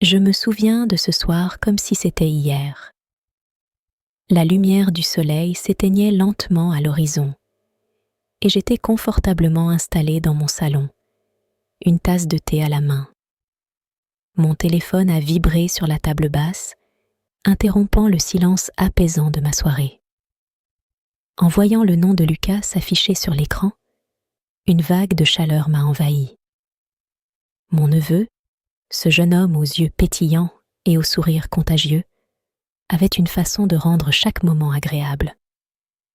Je me souviens de ce soir comme si c'était hier. La lumière du soleil s'éteignait lentement à l'horizon et j'étais confortablement installée dans mon salon, une tasse de thé à la main. Mon téléphone a vibré sur la table basse, interrompant le silence apaisant de ma soirée. En voyant le nom de Lucas s'afficher sur l'écran, une vague de chaleur m'a envahie. Mon neveu, ce jeune homme aux yeux pétillants et au sourire contagieux, avait une façon de rendre chaque moment agréable.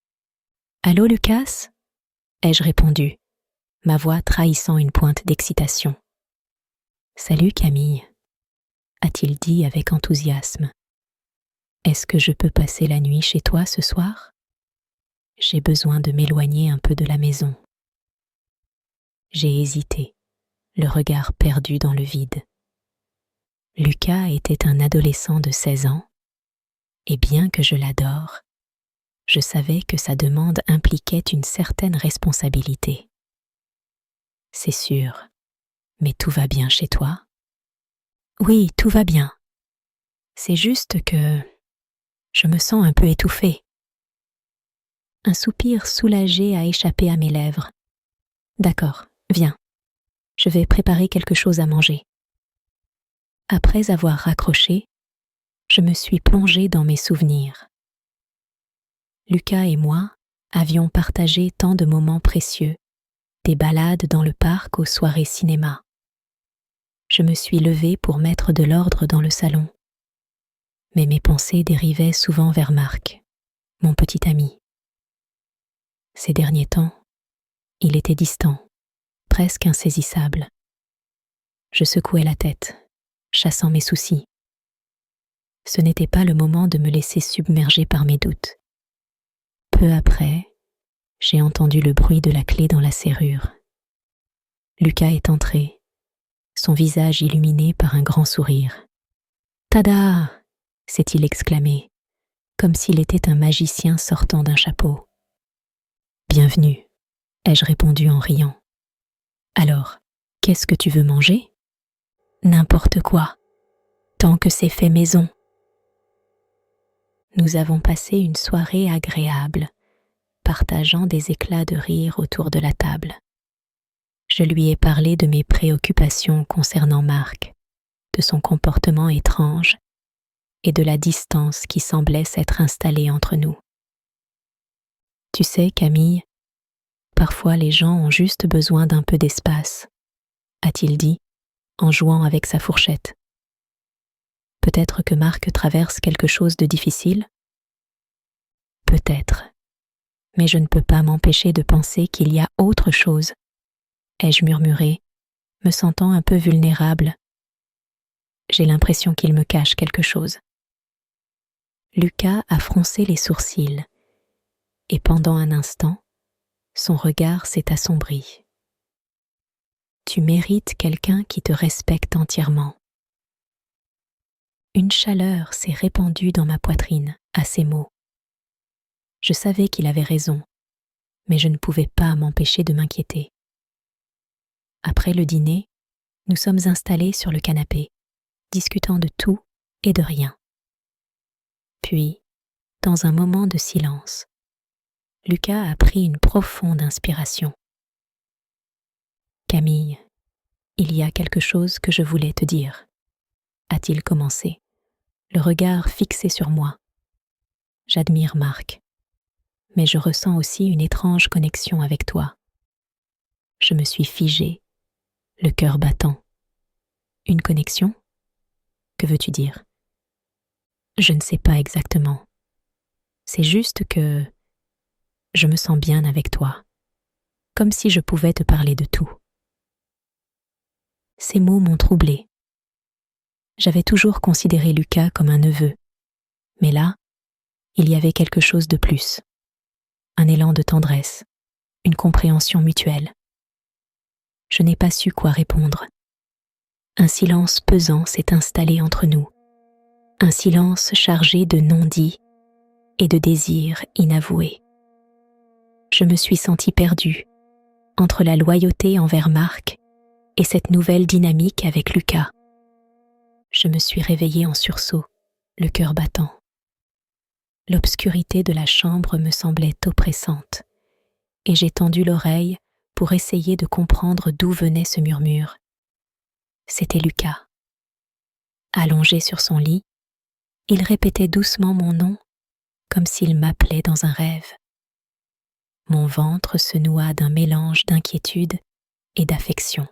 « Allô, Lucas ?» ai-je répondu, ma voix trahissant une pointe d'excitation. « Salut, Camille » a-t-il dit avec enthousiasme. « Est-ce que je peux passer la nuit chez toi ce soir ? J'ai besoin de m'éloigner un peu de la maison. » J'ai hésité, le regard perdu dans le vide. Lucas était un adolescent de 16 ans, et bien que je l'adore, je savais que sa demande impliquait une certaine responsabilité. « C'est sûr, mais tout va bien chez toi ? » ?»« Oui, tout va bien. C'est juste que je me sens un peu étouffée. » Un soupir soulagé a échappé à mes lèvres. « D'accord, viens. Je vais préparer quelque chose à manger. » Après avoir raccroché, je me suis plongée dans mes souvenirs. Lucas et moi avions partagé tant de moments précieux, des balades dans le parc aux soirées cinéma. Je me suis levée pour mettre de l'ordre dans le salon, mais mes pensées dérivaient souvent vers Marc, mon petit ami. Ces derniers temps, il était distant, presque insaisissable. Je secouais la tête, chassant mes soucis. Ce n'était pas le moment de me laisser submerger par mes doutes. Peu après, j'ai entendu le bruit de la clé dans la serrure. Lucas est entré, son visage illuminé par un grand sourire. « Tada !» s'est-il exclamé, comme s'il était un magicien sortant d'un chapeau. « Bienvenue », ai-je répondu en riant. « Alors, qu'est-ce que tu veux manger ? » ?»« N'importe quoi, tant que c'est fait maison. » Nous avons passé une soirée agréable, partageant des éclats de rire autour de la table. Je lui ai parlé de mes préoccupations concernant Marc, de son comportement étrange et de la distance qui semblait s'être installée entre nous. « Tu sais, Camille, parfois les gens ont juste besoin d'un peu d'espace, » a-t-il dit, en jouant avec sa fourchette. « Peut-être que Marc traverse quelque chose de difficile ? Peut-être, mais je ne peux pas m'empêcher de penser qu'il y a autre chose, » ai-je murmuré, me sentant un peu vulnérable. J'ai l'impression qu'il me cache quelque chose. Lucas a froncé les sourcils, et pendant un instant, son regard s'est assombri. « Tu mérites quelqu'un qui te respecte entièrement. » Une chaleur s'est répandue dans ma poitrine à ces mots. Je savais qu'il avait raison, mais je ne pouvais pas m'empêcher de m'inquiéter. Après le dîner, nous sommes installés sur le canapé, discutant de tout et de rien. Puis, dans un moment de silence, Lucas a pris une profonde inspiration. « Camille, il y a quelque chose que je voulais te dire, » a-t-il commencé, le regard fixé sur moi. J'admire Marc, mais je ressens aussi une étrange connexion avec toi. Je me suis figée, le cœur battant. Une connexion ? Que veux-tu dire ? Je ne sais pas exactement. C'est juste que je me sens bien avec toi, comme si je pouvais te parler de tout. Ces mots m'ont troublée. J'avais toujours considéré Lucas comme un neveu, mais là, il y avait quelque chose de plus. Un élan de tendresse, une compréhension mutuelle. Je n'ai pas su quoi répondre. Un silence pesant s'est installé entre nous, un silence chargé de non-dits et de désirs inavoués. Je me suis sentie perdue entre la loyauté envers Marc et cette nouvelle dynamique avec Lucas. Je me suis réveillée en sursaut, le cœur battant. L'obscurité de la chambre me semblait oppressante, et j'ai tendu l'oreille pour essayer de comprendre d'où venait ce murmure. C'était Lucas. Allongé sur son lit, il répétait doucement mon nom, comme s'il m'appelait dans un rêve. Mon ventre se noua d'un mélange d'inquiétude et d'affection.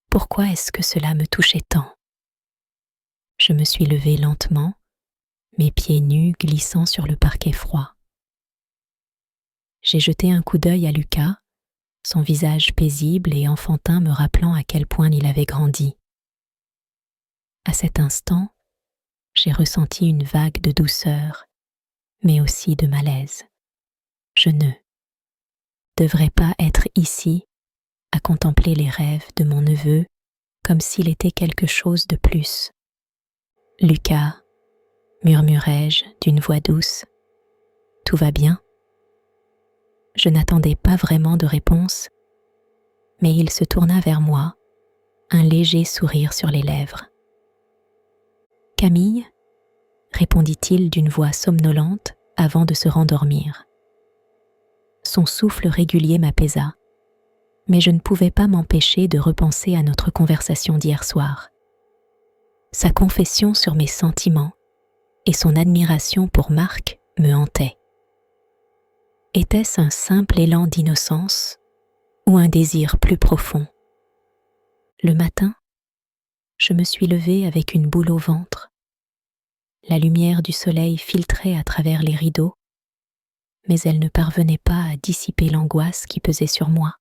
Pourquoi est-ce que cela me touchait tant? Je me suis levée lentement, mes pieds nus glissant sur le parquet froid. J'ai jeté un coup d'œil à Lucas, son visage paisible et enfantin me rappelant à quel point il avait grandi. À cet instant, j'ai ressenti une vague de douceur, mais aussi de malaise. Je ne devrais pas être ici à contempler les rêves de mon neveu comme s'il était quelque chose de plus. Lucas, murmurai-je d'une voix douce, tout va bien? Je n'attendais pas vraiment de réponse, mais il se tourna vers moi, un léger sourire sur les lèvres. Camille, répondit-il d'une voix somnolente avant de se rendormir. Son souffle régulier m'apaisa, mais je ne pouvais pas m'empêcher de repenser à notre conversation d'hier soir. Sa confession sur mes sentiments et son admiration pour Marc me hantaient. Était-ce un simple élan d'innocence ou un désir plus profond? Le matin, je me suis levée avec une boule au ventre. La lumière du soleil filtrait à travers les rideaux, mais elle ne parvenait pas à dissiper l'angoisse qui pesait sur moi.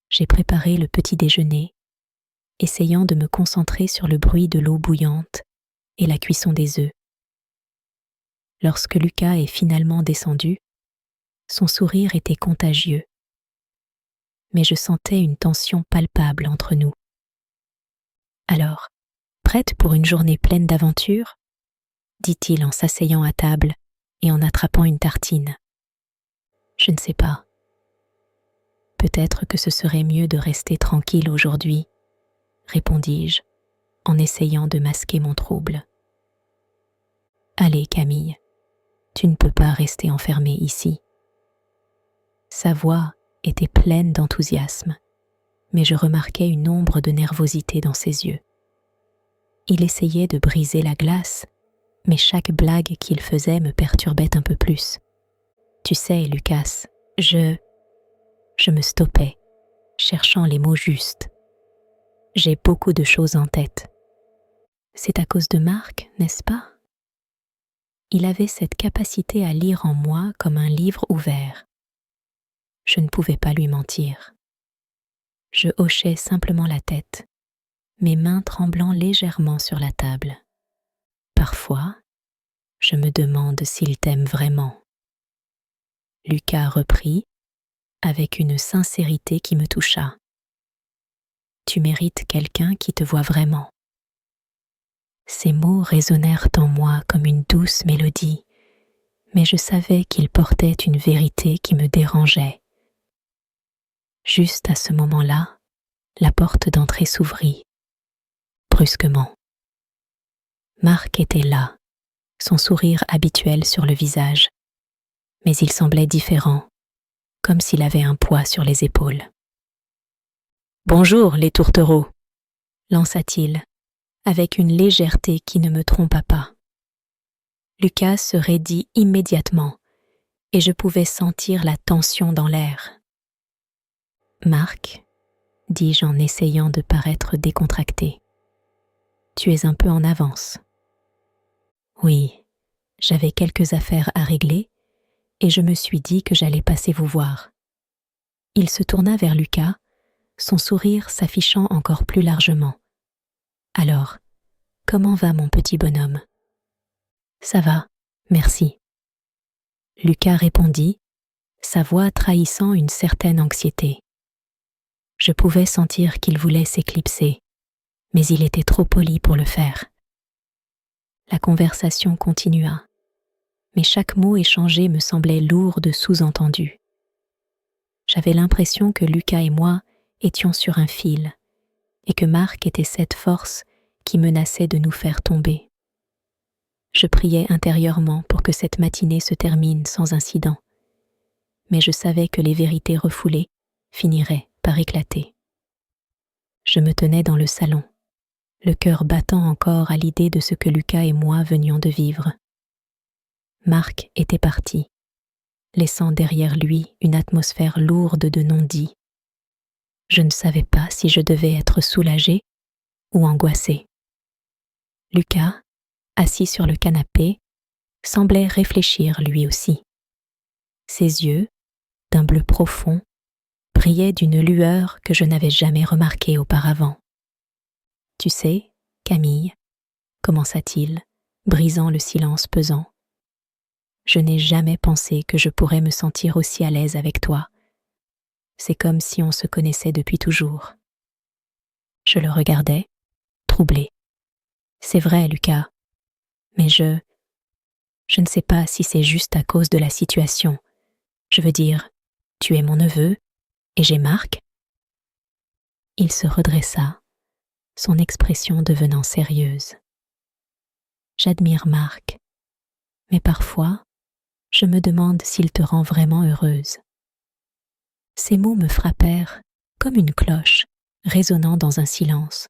J'ai préparé le petit déjeuner, essayant de me concentrer sur le bruit de l'eau bouillante et la cuisson des œufs. Lorsque Lucas est finalement descendu, son sourire était contagieux, mais je sentais une tension palpable entre nous. Alors, prête pour une journée pleine d'aventures? Dit-il en s'asseyant à table et en attrapant une tartine. Je ne sais pas. Peut-être que ce serait mieux de rester tranquille aujourd'hui, répondis-je, en essayant de masquer mon trouble. Allez, Camille, tu ne peux pas rester enfermée ici. Sa voix était pleine d'enthousiasme, mais je remarquais une ombre de nervosité dans ses yeux. Il essayait de briser la glace, mais chaque blague qu'il faisait me perturbait un peu plus. Tu sais, Lucas, je me stoppais, cherchant les mots justes. J'ai beaucoup de choses en tête. C'est à cause de Marc, n'est-ce pas? Il avait cette capacité à lire en moi comme un livre ouvert. Je ne pouvais pas lui mentir. Je hochais simplement la tête, mes mains tremblant légèrement sur la table. Parfois, je me demande s'il t'aime vraiment. Lucas reprit, avec une sincérité qui me toucha. Tu mérites quelqu'un qui te voit vraiment. Ces mots résonnèrent en moi comme une douce mélodie, mais je savais qu'ils portaient une vérité qui me dérangeait. Juste à ce moment-là, la porte d'entrée s'ouvrit, brusquement. Marc était là, son sourire habituel sur le visage, mais il semblait différent, comme s'il avait un poids sur les épaules. « Bonjour, les tourtereaux !» lança-t-il, avec une légèreté qui ne me trompa pas. Lucas se raidit immédiatement, et je pouvais sentir la tension dans l'air. « Marc, dis-je en essayant de paraître décontracté, tu es un peu en avance. » Oui, j'avais quelques affaires à régler, et je me suis dit que j'allais passer vous voir. Il se tourna vers Lucas, son sourire s'affichant encore plus largement. « Alors, comment va mon petit bonhomme ? » « Ça va, merci. » Lucas répondit, sa voix trahissant une certaine anxiété. Je pouvais sentir qu'il voulait s'éclipser, mais il était trop poli pour le faire. La conversation continua, mais chaque mot échangé me semblait lourd de sous-entendus. J'avais l'impression que Lucas et moi étions sur un fil, et que Marc était cette force qui menaçait de nous faire tomber. Je priais intérieurement pour que cette matinée se termine sans incident, mais je savais que les vérités refoulées finiraient par éclater. Je me tenais dans le salon, le cœur battant encore à l'idée de ce que Lucas et moi venions de vivre. Marc était parti, laissant derrière lui une atmosphère lourde de non-dits. Je ne savais pas si je devais être soulagée ou angoissée. Lucas, assis sur le canapé, semblait réfléchir lui aussi. Ses yeux, d'un bleu profond, brillaient d'une lueur que je n'avais jamais remarquée auparavant. « Tu sais, Camille, commença-t-il, brisant le silence pesant, je n'ai jamais pensé que je pourrais me sentir aussi à l'aise avec toi. C'est comme si on se connaissait depuis toujours. » Je le regardais, troublé. « C'est vrai, Lucas, mais je ne sais pas si c'est juste à cause de la situation. Je veux dire, tu es mon neveu, et j'ai Marc. » Il se redressa, son expression devenant sérieuse. « J'admire Marc, mais parfois, je me demande s'il te rend vraiment heureuse. » Ces mots me frappèrent comme une cloche résonnant dans un silence.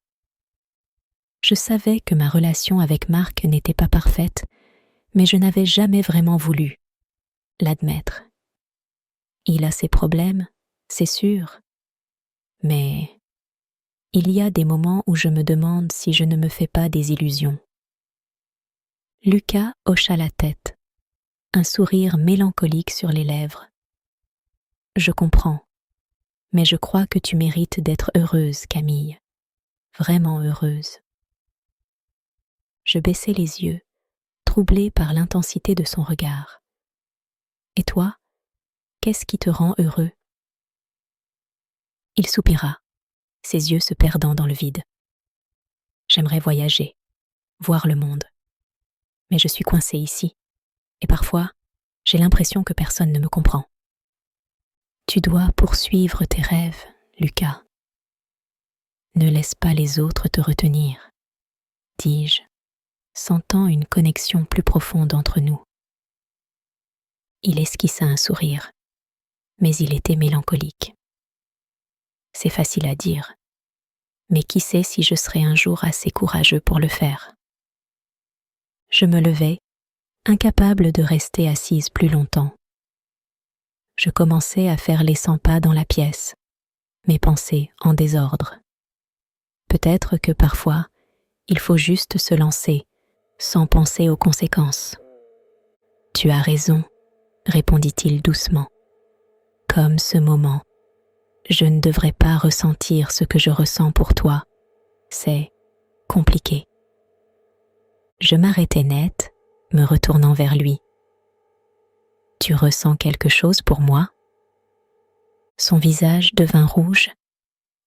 Je savais que ma relation avec Marc n'était pas parfaite, mais je n'avais jamais vraiment voulu l'admettre. Il a ses problèmes, c'est sûr, mais il y a des moments où je me demande si je ne me fais pas des illusions. Lucas hocha la tête, un sourire mélancolique sur les lèvres. « Je comprends, mais je crois que tu mérites d'être heureuse, Camille, vraiment heureuse. » Je baissai les yeux, troublée par l'intensité de son regard. « Et toi, qu'est-ce qui te rend heureux ?» Il soupira, ses yeux se perdant dans le vide. « J'aimerais voyager, voir le monde. Mais je suis coincée ici, et parfois, j'ai l'impression que personne ne me comprend. » « Tu dois poursuivre tes rêves, Lucas. Ne laisse pas les autres te retenir, » dis-je, sentant une connexion plus profonde entre nous. Il esquissa un sourire, mais il était mélancolique. C'est facile à dire, mais qui sait si je serai un jour assez courageux pour le faire. Je me levai, incapable de rester assise plus longtemps. Je commençais à faire les 100 pas dans la pièce, mes pensées en désordre. Peut-être que parfois, il faut juste se lancer, sans penser aux conséquences. « Tu as raison, » répondit-il doucement. « Comme ce moment, je ne devrais pas ressentir ce que je ressens pour toi. C'est compliqué. » Je m'arrêtai net, me retournant vers lui. « Tu ressens quelque chose pour moi ?» Son visage devint rouge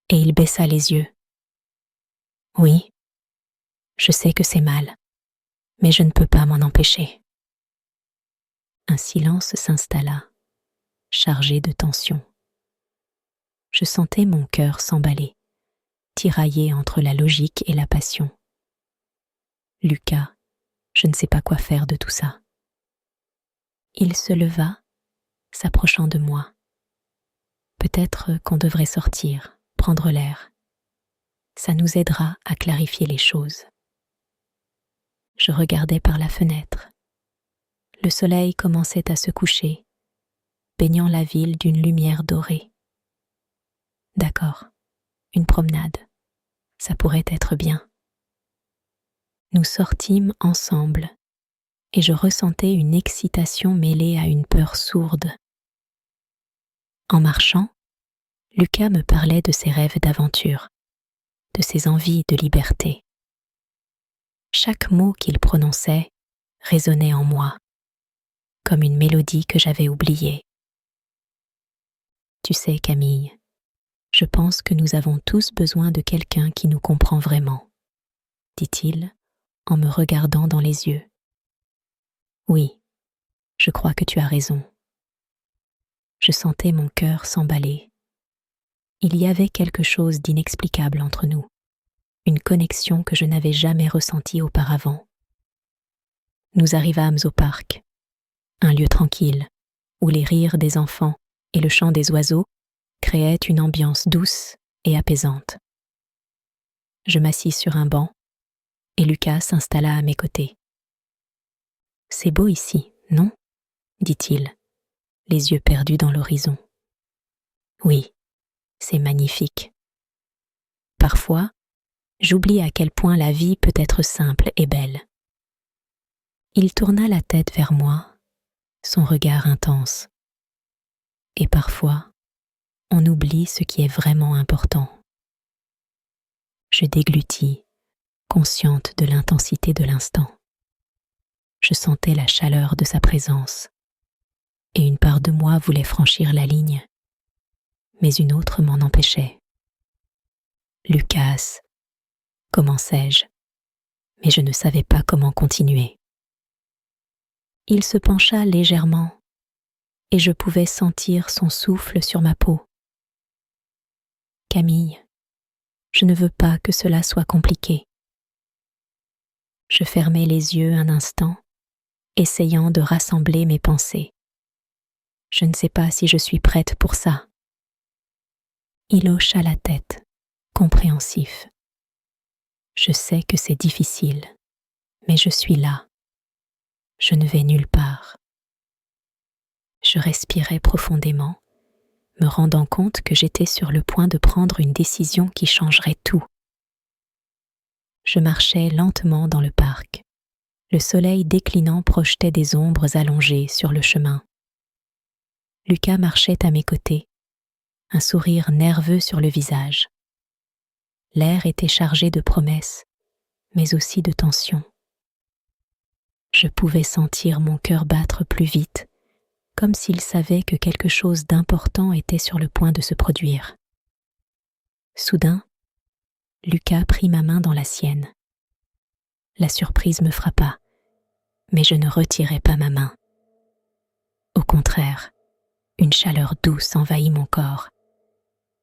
et il baissa les yeux. « Oui, je sais que c'est mal, mais je ne peux pas m'en empêcher. » Un silence s'installa, chargé de tension. Je sentais mon cœur s'emballer, tiraillé entre la logique et la passion. « Lucas, je ne sais pas quoi faire de tout ça. » Il se leva, s'approchant de moi. « Peut-être qu'on devrait sortir, prendre l'air. Ça nous aidera à clarifier les choses. » Je regardais par la fenêtre. Le soleil commençait à se coucher, baignant la ville d'une lumière dorée. D'accord, une promenade, ça pourrait être bien. Nous sortîmes ensemble et je ressentais une excitation mêlée à une peur sourde. En marchant, Lucas me parlait de ses rêves d'aventure, de ses envies de liberté. Chaque mot qu'il prononçait résonnait en moi, comme une mélodie que j'avais oubliée. « Tu sais, Camille, je pense que nous avons tous besoin de quelqu'un qui nous comprend vraiment, » dit-il en me regardant dans les yeux. « Oui, je crois que tu as raison. » Je sentais mon cœur s'emballer. Il y avait quelque chose d'inexplicable entre nous. une connexion que je n'avais jamais ressentie auparavant. Nous arrivâmes au parc, un lieu tranquille, où les rires des enfants et le chant des oiseaux créaient une ambiance douce et apaisante. Je m'assis sur un banc et Lucas s'installa à mes côtés. « C'est beau ici, non ?» dit-il, les yeux perdus dans l'horizon. « Oui, c'est magnifique. Parfois, j'oublie à quel point la vie peut être simple et belle. » Il tourna la tête vers moi, son regard intense. Et parfois, on oublie ce qui est vraiment important. Je déglutis, consciente de l'intensité de l'instant. Je sentais la chaleur de sa présence, et une part de moi voulait franchir la ligne, mais une autre m'en empêchait. « Lucas, commençai-je, mais je ne savais pas comment continuer. » Il se pencha légèrement, et je pouvais sentir son souffle sur ma peau. « Camille, je ne veux pas que cela soit compliqué. » Je fermai les yeux un instant, essayant de rassembler mes pensées. Je ne sais pas si je suis prête pour ça. Il hocha la tête, compréhensif. Je sais que c'est difficile, mais je suis là. Je ne vais nulle part. Je respirais profondément, me rendant compte que j'étais sur le point de prendre une décision qui changerait tout. Je marchais lentement dans le parc. Le soleil déclinant projetait des ombres allongées sur le chemin. Lucas marchait à mes côtés, un sourire nerveux sur le visage. L'air était chargé de promesses, mais aussi de tension. Je pouvais sentir mon cœur battre plus vite, comme s'il savait que quelque chose d'important était sur le point de se produire. Soudain, Lucas prit ma main dans la sienne. La surprise me frappa, mais je ne retirai pas ma main. Au contraire, une chaleur douce envahit mon corps,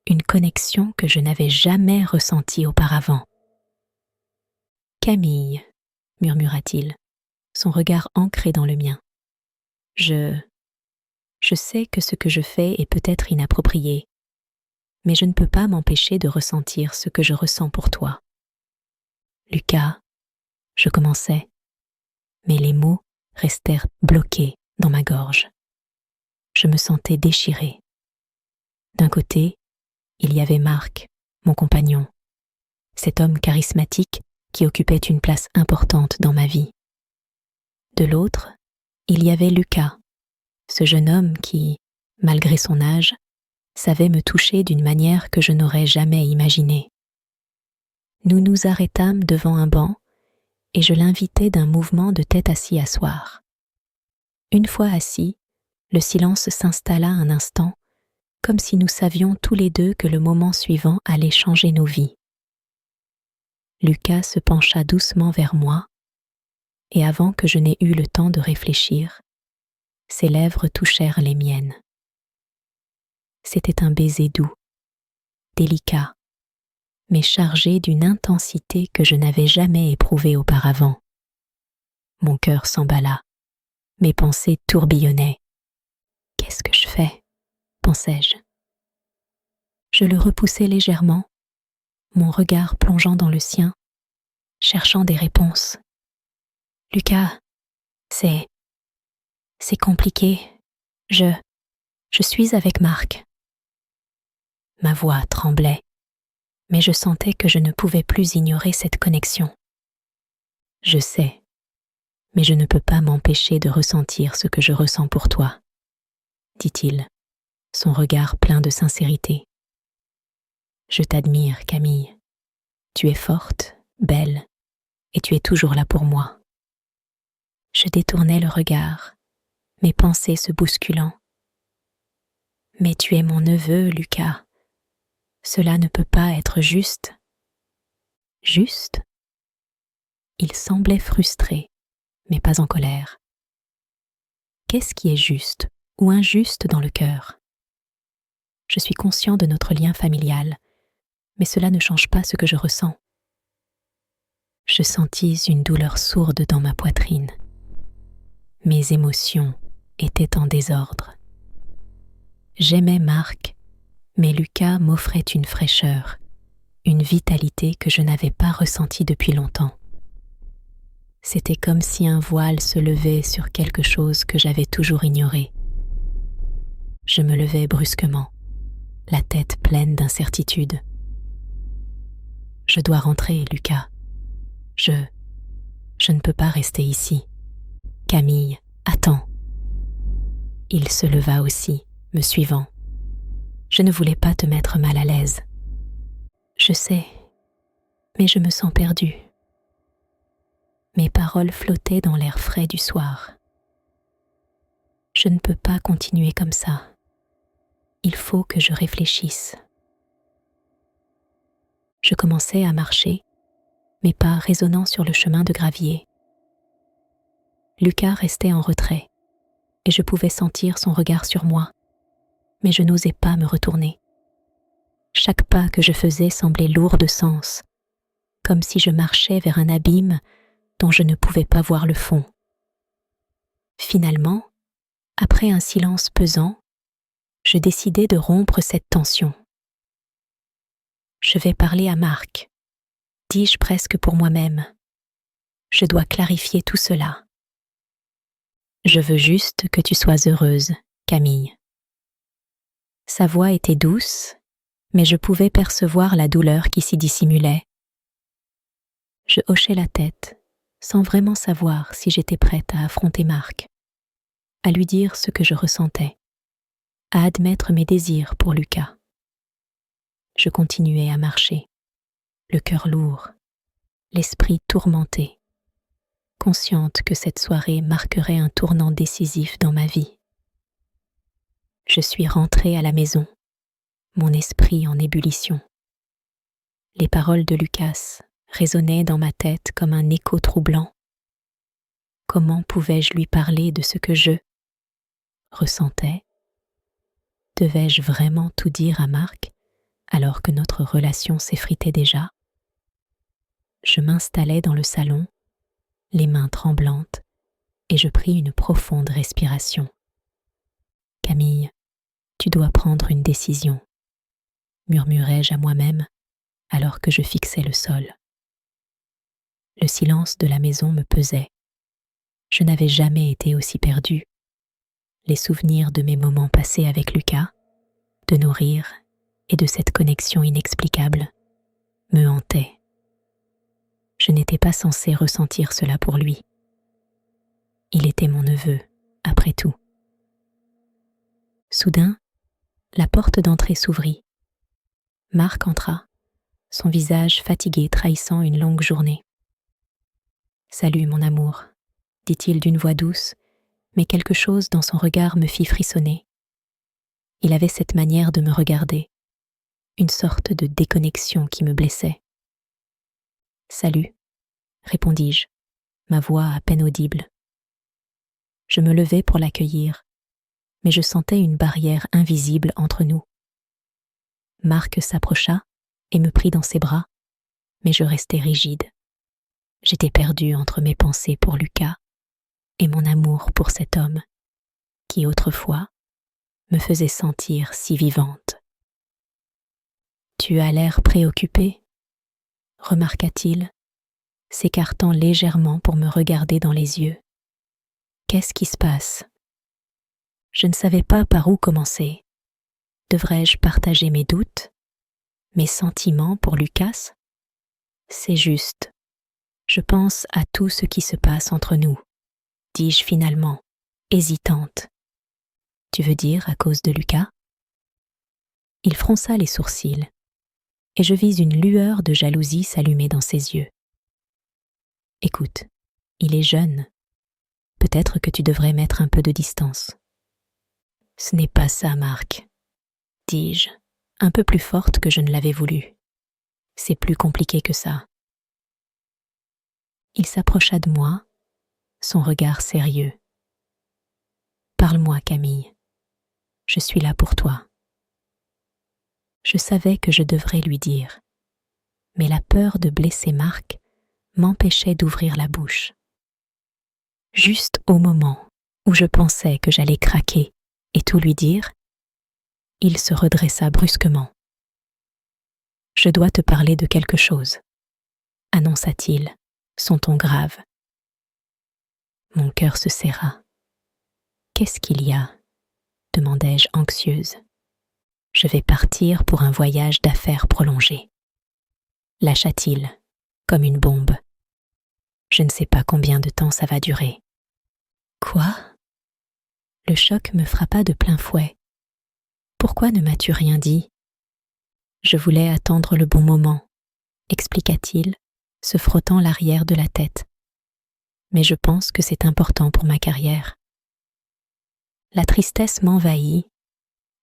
une connexion que je n'avais jamais ressentie auparavant. « Camille » murmura-t-il, son regard ancré dans le mien. Je sais que ce que je fais est peut-être inapproprié, mais je ne peux pas m'empêcher de ressentir ce que je ressens pour toi. Lucas, je commençais, mais les mots restèrent bloqués dans ma gorge. Je me sentais déchirée. D'un côté, il y avait Marc, mon compagnon, cet homme charismatique qui occupait une place importante dans ma vie. De l'autre, il y avait Lucas, ce jeune homme qui, malgré son âge, savait me toucher d'une manière que je n'aurais jamais imaginée. Nous nous arrêtâmes devant un banc et je l'invitai d'un mouvement de tête à s'y asseoir. Une fois assis, le silence s'installa un instant, comme si nous savions tous les deux que le moment suivant allait changer nos vies. Lucas se pencha doucement vers moi, et avant que je n'aie eu le temps de réfléchir, ses lèvres touchèrent les miennes. C'était un baiser doux, délicat, mais chargé d'une intensité que je n'avais jamais éprouvée auparavant. Mon cœur s'emballa, mes pensées tourbillonnaient. « Qu'est-ce que je fais ?» pensai-je. Je le repoussai légèrement, mon regard plongeant dans le sien, cherchant des réponses. « Lucas, c'est compliqué. Je suis avec Marc. » Ma voix tremblait, mais je sentais que je ne pouvais plus ignorer cette connexion. « Je sais, mais je ne peux pas m'empêcher de ressentir ce que je ressens pour toi, » dit-il, son regard plein de sincérité. « Je t'admire, Camille. Tu es forte, belle, et tu es toujours là pour moi. » Je détournai le regard, mes pensées se bousculant. « Mais tu es mon neveu, Lucas. Cela ne peut pas être juste. » « Juste ?» Il semblait frustré, mais pas en colère. Qu'est-ce qui est juste ou injuste dans le cœur ? Je suis conscient de notre lien familial, mais cela ne change pas ce que je ressens. Je sentis une douleur sourde dans ma poitrine. Mes émotions étaient en désordre. J'aimais Marc, mais Lucas m'offrait une fraîcheur, une vitalité que je n'avais pas ressentie depuis longtemps. C'était comme si un voile se levait sur quelque chose que j'avais toujours ignoré. Je me levai brusquement, la tête pleine d'incertitude. Je dois rentrer, Lucas. Je ne peux pas rester ici. Camille, attends. Il se leva aussi, me suivant. Je ne voulais pas te mettre mal à l'aise. Je sais, mais je me sens perdue. Mes paroles flottaient dans l'air frais du soir. Je ne peux pas continuer comme ça. Il faut que je réfléchisse. Je commençais à marcher, mes pas résonnant sur le chemin de gravier. Lucas restait en retrait, et je pouvais sentir son regard sur moi, mais je n'osais pas me retourner. Chaque pas que je faisais semblait lourd de sens, comme si je marchais vers un abîme dont je ne pouvais pas voir le fond. Finalement, après un silence pesant, je décidai de rompre cette tension. Je vais parler à Marc, dis-je presque pour moi-même. Je dois clarifier tout cela. Je veux juste que tu sois heureuse, Camille. Sa voix était douce, mais je pouvais percevoir la douleur qui s'y dissimulait. Je hochai la tête, sans vraiment savoir si j'étais prête à affronter Marc, à lui dire ce que je ressentais, à admettre mes désirs pour Lucas. Je continuai à marcher, le cœur lourd, l'esprit tourmenté, consciente que cette soirée marquerait un tournant décisif dans ma vie. Je suis rentrée à la maison, mon esprit en ébullition. Les paroles de Lucas résonnaient dans ma tête comme un écho troublant. Comment pouvais-je lui parler de ce que je ressentais? Devais-je vraiment tout dire à Marc alors que notre relation s'effritait déjà? Je m'installai dans le salon, les mains tremblantes, et je pris une profonde respiration. Camille, tu dois prendre une décision, murmurai-je à moi-même alors que je fixais le sol. Le silence de la maison me pesait. Je n'avais jamais été aussi perdue. Les souvenirs de mes moments passés avec Lucas, de nos rires et de cette connexion inexplicable, me hantaient. Je n'étais pas censée ressentir cela pour lui. Il était mon neveu, après tout. Soudain, la porte d'entrée s'ouvrit. Marc entra, son visage fatigué trahissant une longue journée. « Salut, mon amour », dit-il d'une voix douce, mais quelque chose dans son regard me fit frissonner. Il avait cette manière de me regarder, une sorte de déconnexion qui me blessait. « Salut », répondis-je, ma voix à peine audible. Je me levai pour l'accueillir, mais je sentais une barrière invisible entre nous. Marc s'approcha et me prit dans ses bras, mais je restai rigide. J'étais perdue entre mes pensées pour Lucas et mon amour pour cet homme qui, autrefois, me faisait sentir si vivante. « Tu as l'air préoccupée » remarqua-t-il, s'écartant légèrement pour me regarder dans les yeux. « Qu'est-ce qui se passe ?» Je ne savais pas par où commencer. Devrais-je partager mes doutes, mes sentiments pour Lucas? C'est juste. Je pense à tout ce qui se passe entre nous, dis-je finalement, hésitante. Tu veux dire à cause de Lucas? Il fronça les sourcils, et je vis une lueur de jalousie s'allumer dans ses yeux. Écoute, il est jeune. Peut-être que tu devrais mettre un peu de distance. Ce n'est pas ça, Marc, dis-je, un peu plus forte que je ne l'avais voulu. C'est plus compliqué que ça. Il s'approcha de moi, son regard sérieux. Parle-moi, Camille. Je suis là pour toi. Je savais que je devrais lui dire, mais la peur de blesser Marc m'empêchait d'ouvrir la bouche. Juste au moment où je pensais que j'allais craquer et tout lui dire, il se redressa brusquement. « Je dois te parler de quelque chose, » annonça-t-il, son ton grave. Mon cœur se serra. « Qu'est-ce qu'il y a ?» demandai-je anxieuse. « Je vais partir pour un voyage d'affaires prolongé. » Lâcha-t-il, comme une bombe. « Je ne sais pas combien de temps ça va durer. » Quoi ? Le choc me frappa de plein fouet. Pourquoi ne m'as-tu rien dit ? Je voulais attendre le bon moment, expliqua-t-il, se frottant l'arrière de la tête. Mais je pense que c'est important pour ma carrière. La tristesse m'envahit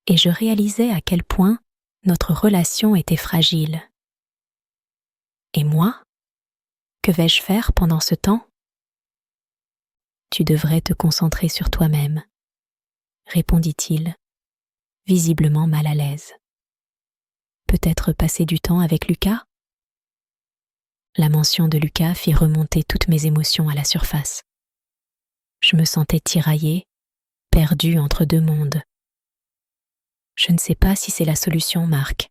et je réalisais à quel point notre relation était fragile. Et moi ? Que vais-je faire pendant ce temps ? Tu devrais te concentrer sur toi-même, répondit-il, visiblement mal à l'aise. Peut-être passer du temps avec Lucas ? La mention de Lucas fit remonter toutes mes émotions à la surface. Je me sentais tiraillée, perdue entre deux mondes. Je ne sais pas si c'est la solution, Marc,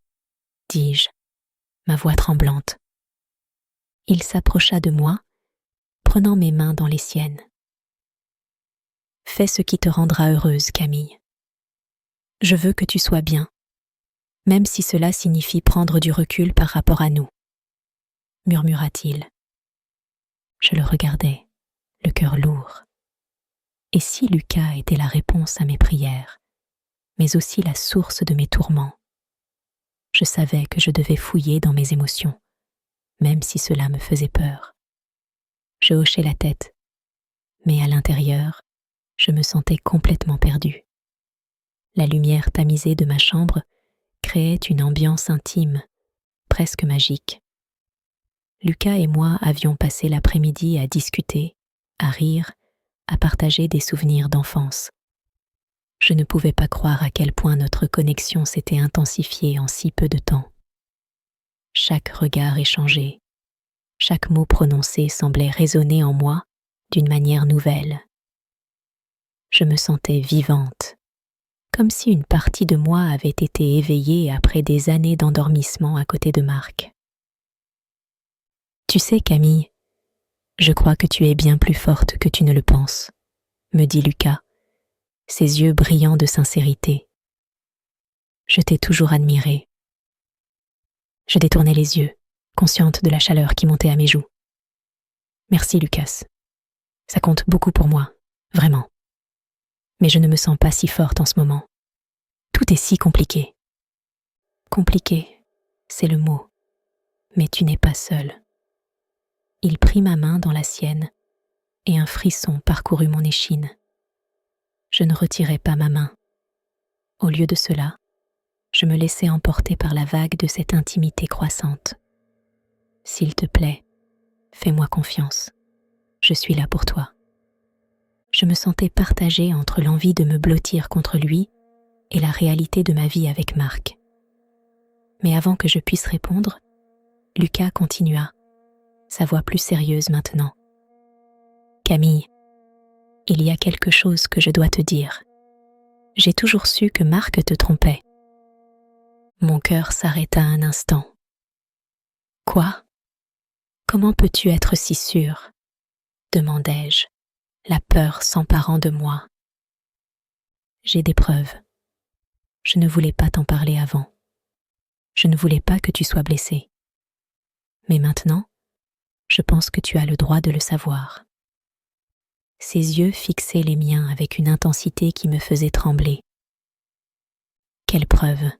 dis-je, ma voix tremblante. Il s'approcha de moi, prenant mes mains dans les siennes. Fais ce qui te rendra heureuse, Camille. Je veux que tu sois bien, même si cela signifie prendre du recul par rapport à nous, murmura-t-il. Je le regardais, le cœur lourd. Et si Lucas était la réponse à mes prières, mais aussi la source de mes tourments? Je savais que je devais fouiller dans mes émotions, même si cela me faisait peur. Je hochai la tête, mais à l'intérieur, je me sentais complètement perdue. La lumière tamisée de ma chambre créait une ambiance intime, presque magique. Lucas et moi avions passé l'après-midi à discuter, à rire, à partager des souvenirs d'enfance. Je ne pouvais pas croire à quel point notre connexion s'était intensifiée en si peu de temps. Chaque regard échangé, chaque mot prononcé semblait résonner en moi d'une manière nouvelle. Je me sentais vivante, comme si une partie de moi avait été éveillée après des années d'endormissement à côté de Marc. « Tu sais, Camille, je crois que tu es bien plus forte que tu ne le penses, » me dit Lucas, ses yeux brillants de sincérité. Je t'ai toujours admirée. Je détournai les yeux, consciente de la chaleur qui montait à mes joues. Merci, Lucas. Ça compte beaucoup pour moi, vraiment. Mais je ne me sens pas si forte en ce moment. Tout est si compliqué. Compliqué, c'est le mot. Mais tu n'es pas seule. Il prit ma main dans la sienne et un frisson parcourut mon échine. Je ne retirai pas ma main. Au lieu de cela, je me laissai emporter par la vague de cette intimité croissante. S'il te plaît, fais-moi confiance. Je suis là pour toi. Je me sentais partagée entre l'envie de me blottir contre lui et la réalité de ma vie avec Marc. Mais avant que je puisse répondre, Lucas continua, sa voix plus sérieuse maintenant. « Camille, il y a quelque chose que je dois te dire. J'ai toujours su que Marc te trompait. » Mon cœur s'arrêta un instant. « Quoi ? Comment peux-tu être si sûre ? » demandai-je, la peur s'emparant de moi. « J'ai des preuves. Je ne voulais pas t'en parler avant. Je ne voulais pas que tu sois blessée. Mais maintenant, je pense que tu as le droit de le savoir. » Ses yeux fixaient les miens avec une intensité qui me faisait trembler. Quelle preuve ?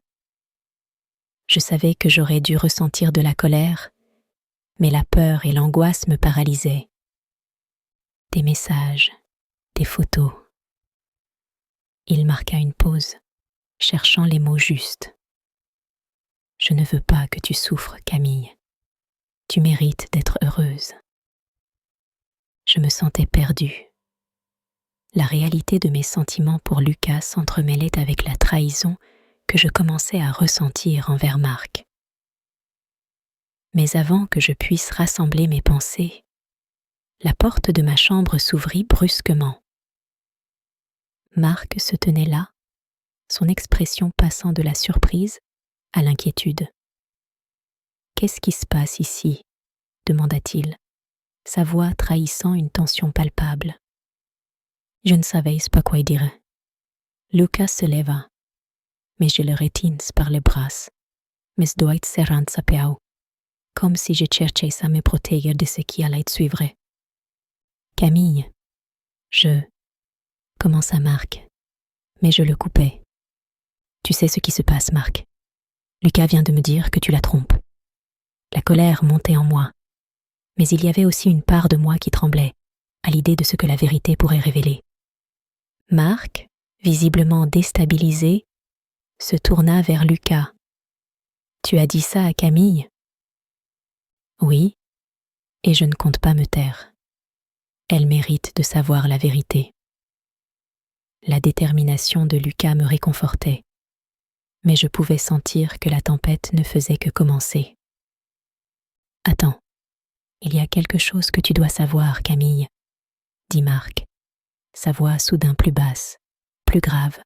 Je savais que j'aurais dû ressentir de la colère, mais la peur et l'angoisse me paralysaient. Des messages, des photos. Il marqua une pause, cherchant les mots justes. Je ne veux pas que tu souffres, Camille. Tu mérites d'être heureuse. Je me sentais perdue. La réalité de mes sentiments pour Lucas s'entremêlait avec la trahison que je commençais à ressentir envers Marc. Mais avant que je puisse rassembler mes pensées, la porte de ma chambre s'ouvrit brusquement. Marc se tenait là, son expression passant de la surprise à l'inquiétude. « Qu'est-ce qui se passe ici ?» demanda-t-il, sa voix trahissant une tension palpable. Je ne savais pas quoi dire. Lucas se leva, mais je le retins par les bras, mes doigts serrant sa peau, comme si je cherchais à me protéger de ce qui allait suivre. Camille, commença Marc, mais je le coupai. Tu sais ce qui se passe, Marc. Lucas vient de me dire que tu la trompes. La colère montait en moi, mais il y avait aussi une part de moi qui tremblait à l'idée de ce que la vérité pourrait révéler. Marc, visiblement déstabilisé, se tourna vers Lucas. « Tu as dit ça à Camille ?»« Oui, et je ne compte pas me taire. Elle mérite de savoir la vérité. » La détermination de Lucas me réconfortait, mais je pouvais sentir que la tempête ne faisait que commencer. « Attends, il y a quelque chose que tu dois savoir, Camille, » dit Marc, sa voix soudain plus basse, plus grave.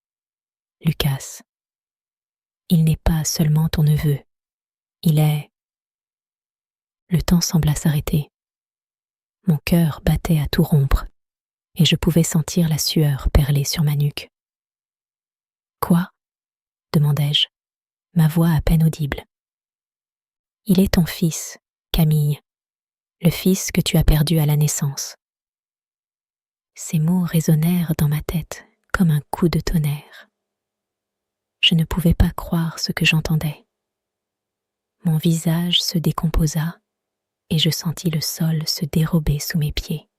« Lucas, il n'est pas seulement ton neveu, il est... » Le temps sembla s'arrêter. Mon cœur battait à tout rompre, et je pouvais sentir la sueur perler sur ma nuque. « Quoi ?» demandai-je, ma voix à peine audible. « Il est ton fils, Camille, le fils que tu as perdu à la naissance. » Ces mots résonnèrent dans ma tête comme un coup de tonnerre. Je ne pouvais pas croire ce que j'entendais. Mon visage se décomposa et je sentis le sol se dérober sous mes pieds.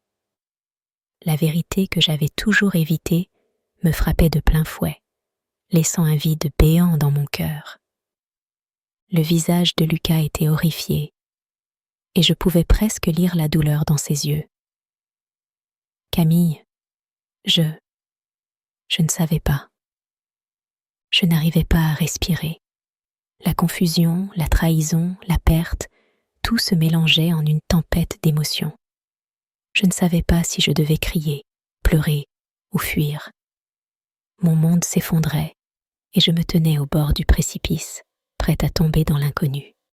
La vérité que j'avais toujours évitée me frappait de plein fouet, laissant un vide béant dans mon cœur. Le visage de Lucas était horrifié, et je pouvais presque lire la douleur dans ses yeux. Camille, je ne savais pas. Je n'arrivais pas à respirer. La confusion, la trahison, la perte, tout se mélangeait en une tempête d'émotions. Je ne savais pas si je devais crier, pleurer ou fuir. Mon monde s'effondrait et je me tenais au bord du précipice, prête à tomber dans l'inconnu.